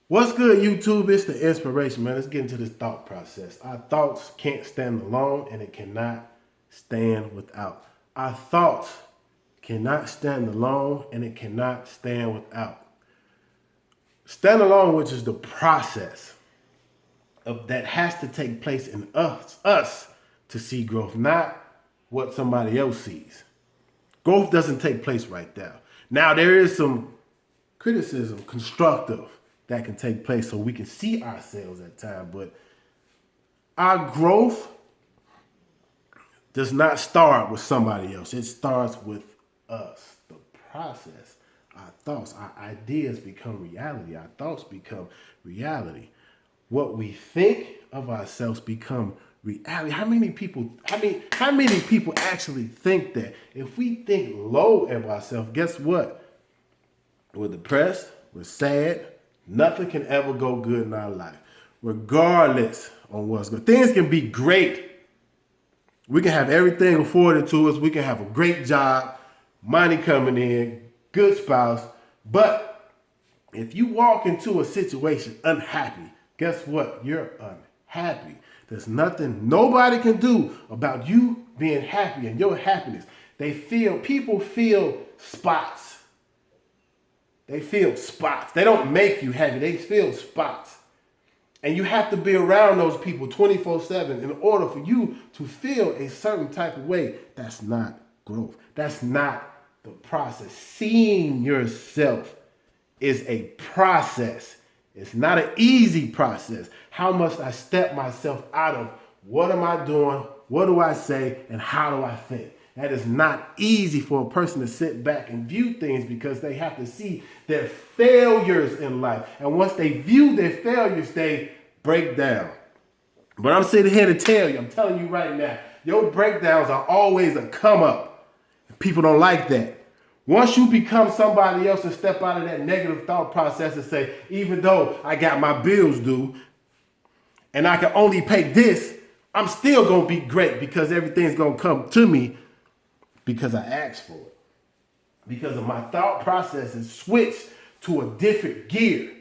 What's good, YouTube? It's the inspiration, man. Let's get into this thought process. Our thoughts can't stand alone, and it cannot stand without. Our thoughts cannot stand alone, and it cannot stand without. Stand alone, which is the process of that has to take place in us to see growth, not what somebody else sees. Growth doesn't take place right there. Now, there is some criticism, constructive, that can take place so we can see ourselves at times. But our growth does not start with somebody else. It starts with us. The process, our thoughts, our ideas become reality. Our thoughts become reality. What we think of ourselves become reality. How many people actually think that? If we think low of ourselves, guess what? We're depressed, we're sad. Nothing can ever go good in our life, regardless on what's good. Things can be great. We can have everything afforded to us. We can have a great job, money coming in, good spouse. But if you walk into a situation unhappy, guess what? You're unhappy. There's nothing nobody can do about you being happy and your happiness. People feel spots. They feel spots. They don't make you happy. They feel spots. And you have to be around those people 24/7 in order for you to feel a certain type of way. That's not growth. That's not the process. Seeing yourself is a process. It's not an easy process. How must I step myself out of what am I doing? What do I say? And how do I think? That is not easy for a person to sit back and view things because they have to see their failures in life. And once they view their failures, they break down. But I'm sitting here to tell you, I'm telling you right now, your breakdowns are always a come up. People don't like that. Once you become somebody else and step out of that negative thought process and say, even though I got my bills due and I can only pay this, I'm still going to be great because everything's going to come to me because I asked for it. Because of my thought process is switched to a different gear.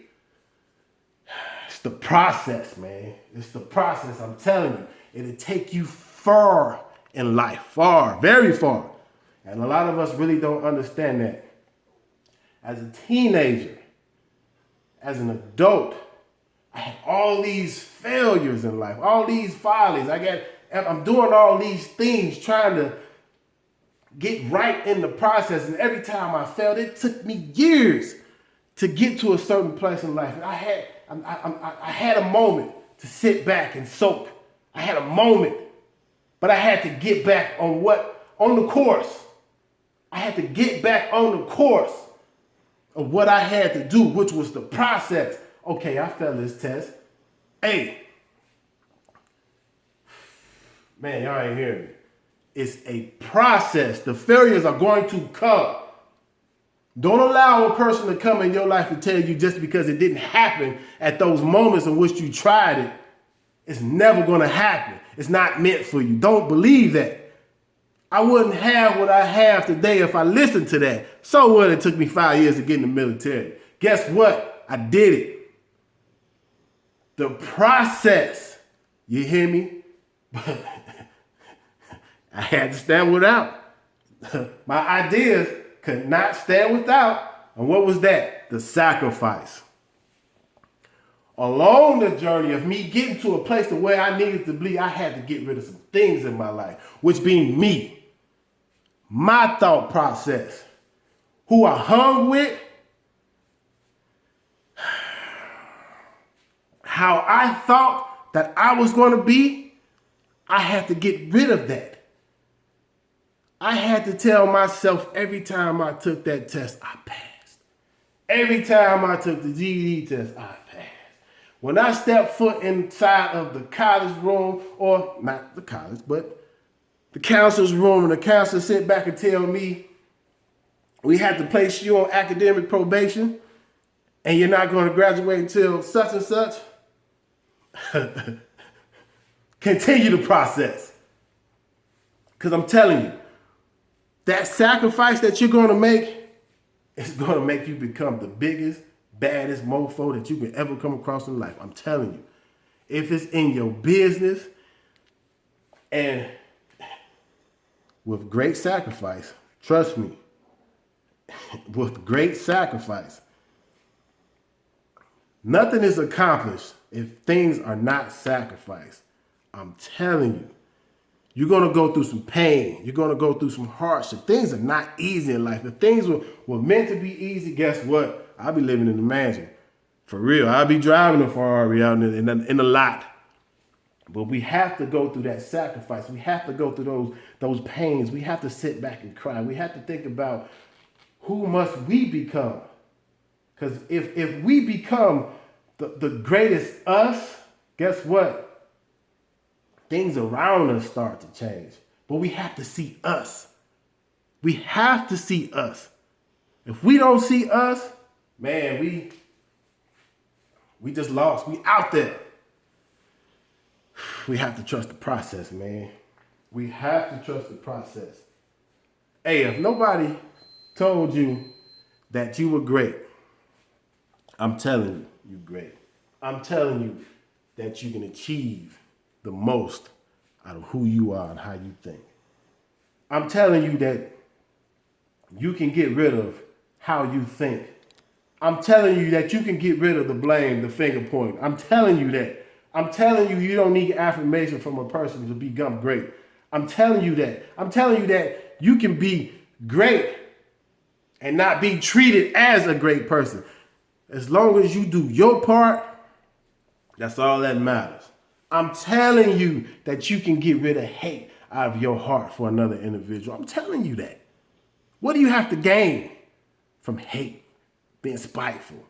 It's the process, man. It's the process. I'm telling you, it'll take you far in life. Far, very far. And a lot of us really don't understand that. As a teenager, as an adult, I had all these failures in life, all these follies. I'm doing all these things trying to get right in the process. And every time I failed, it took me years to get to a certain place in life. And I had a moment to sit back and soak. I had a moment, but I had to get back on the course. I had to get back on the course of what I had to do, which was the process. Okay, I failed this test. Hey, man, y'all ain't hearing me. It's a process. The failures are going to come. Don't allow a person to come in your life and tell you just because it didn't happen at those moments in which you tried it, it's never going to happen. It's not meant for you. Don't believe that. I wouldn't have what I have today if I listened to that. So what? It took me 5 years to get in the military. Guess what? I did it. The process. You hear me? I had to stand without. My ideas could not stand without. And what was that? The sacrifice. Along the journey of me getting to a place to where I needed to be, I had to get rid of some things in my life, which being me, my thought process, who I hung with, how I thought that I was going to be. I had to get rid of that. I had to tell myself every time I took that test, I passed. Every time I took the GED test, I passed. When I stepped foot inside of the college room, or not the college, but the counselor's room, and the counselor sit back and tell me, we had to place you on academic probation, and you're not going to graduate until such and such. Continue the process. Because I'm telling you, that sacrifice that you're going to make is going to make you become the biggest baddest mofo that you can ever come across in life. I'm telling you. If it's in your business and with great sacrifice, trust me, with great sacrifice, nothing is accomplished if things are not sacrificed. I'm telling you. You're going to go through some pain. You're going to go through some hardship. Things are not easy in life. If things were meant to be easy, guess what? I'll be living in a mansion. For real. I'll be driving a Ferrari out in the lot. But we have to go through that sacrifice. We have to go through those pains. We have to sit back and cry. We have to think about who must we become. Because if we become the greatest us, guess what? Things around us start to change. But we have to see us. We have to see us. If we don't see us, man, we just lost. We out there. We have to trust the process, man. We have to trust the process. Hey, if nobody told you that you were great, I'm telling you, you're great. I'm telling you that you can achieve the most out of who you are and how you think. I'm telling you that you can get rid of how you think. I'm telling you that you can get rid of the blame, the finger pointing. I'm telling you that. I'm telling you, you don't need affirmation from a person to become great. I'm telling you that. I'm telling you that you can be great and not be treated as a great person. As long as you do your part, that's all that matters. I'm telling you that you can get rid of hate out of your heart for another individual. I'm telling you that. What do you have to gain from hate, being spiteful?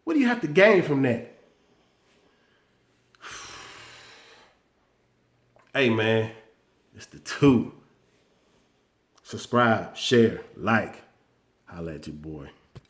What do you have to gain from that? Hey, man, it's the two. Subscribe, share, like. Holla at your boy.